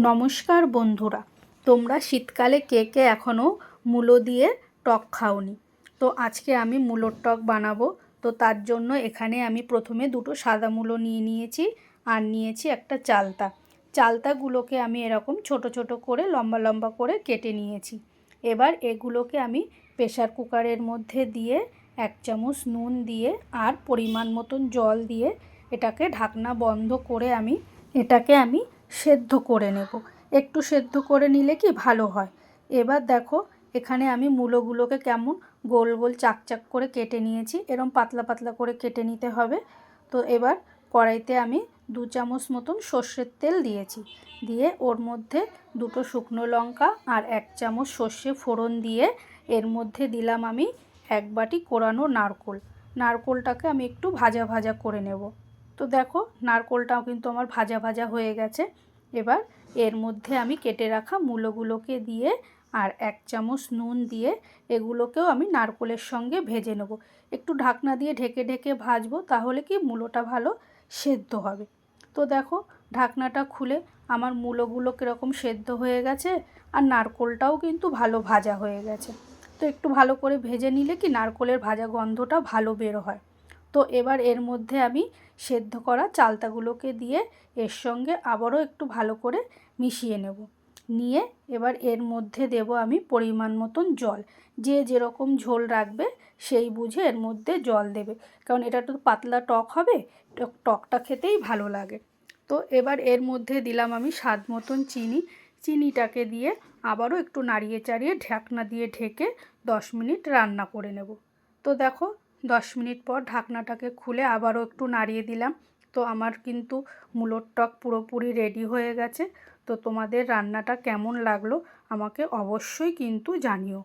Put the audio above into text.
নমস্কার বন্ধুরা, তোমরা শীতকালে কে কে এখনও মূলো দিয়ে টক খাওনি? তো আজকে আমি মূলোর টক বানাবো। তো তার জন্য এখানে আমি প্রথমে দুটো সাদা মূলো নিয়ে নিয়েছি আর নিয়েছি একটা চালতা। চালতাগুলোকে আমি এরকম ছোট ছোট করে লম্বা লম্বা করে কেটে নিয়েছি। এবার এগুলোকে আমি প্রেসার কুকারের মধ্যে দিয়ে 1 চামচ নুন দিয়ে আর পরিমাণ মতন জল দিয়ে এটাকে ঢাকনা বন্ধ করে এটাকে আমি সেদ্ধ করে নেব। একটু সেদ্ধ করে নিলে কি ভালো হয়। এবার দেখো, এখানে আমি মূলোগুলোকে কেমন গোল গোল চাক চাক করে কেটে নিয়েছি। এরম পাতলা পাতলা করে কেটে নিতে হবে। তো এবার কড়াইতে আমি 2 চামচ মতন সর্ষের তেল দিয়েছি, দিয়ে ওর মধ্যে দুটো শুকনো লঙ্কা আর 1 চামচ সর্ষে ফোড়ন দিয়ে এর মধ্যে দিলাম আমি 1 বাটি কোরানো নারকোল। নারকোলটাকে আমি একটু ভাজা ভাজা করে নেব। তো দেখো, নারকোলটাও কিন্তু আমার ভাজা ভাজা হয়ে গেছে। এবার এর মধ্যে আমি কেটে রাখা মূলোগুলোকে দিয়ে আর 1 চামচ নুন দিয়ে এগুলোকেও আমি নারকোলের সঙ্গে ভেজে নেব। একটু ঢাকনা দিয়ে ঢেকে ঢেকে ভাজবো, তাহলে কি মূলোটা ভালো সেদ্ধ হবে। তো দেখো, ঢাকনাটা খুলে আমার মূলোগুলো কীরকম সেদ্ধ হয়ে গেছে আর নারকোলটাও কিন্তু ভালো ভাজা হয়ে গেছে। তো একটু ভালো করে ভেজে নিলে কি নারকোলের ভাজা গন্ধটা ভালো বের হয়। তো এবার এর মধ্যে আমি সেদ্ধ করা চালতাগুলোকে দিয়ে এর সঙ্গে আবারও একটু ভালো করে মিশিয়ে নেব। নিয়ে এবার এর মধ্যে দেব আমি পরিমাণ মতন জল। যে যেরকম ঝোল রাখবে সেই বুঝে এর মধ্যে জল দেবে, কারণ এটা তো পাতলা টক হবে, টকটা খেতেই ভালো লাগে। তো এবার এর মধ্যে দিলাম আমি স্বাদ মতন চিনি। চিনিটাকে দিয়ে আবারও একটু নাড়িয়ে চাড়িয়ে ঢাকনা দিয়ে ঢেকে 10 মিনিট রান্না করে নেব। তো দেখো, 10 মিনিট পর ঢাকনাটাকে খুলে আবারও একটু নাড়িয়ে দিলাম। তো আমার কিন্তু মূলোর টক পুরোপুরি রেডি হয়ে গেছে। তো তোমাদের রান্নাটা কেমন লাগলো আমাকে অবশ্যই কিন্তু জানিও।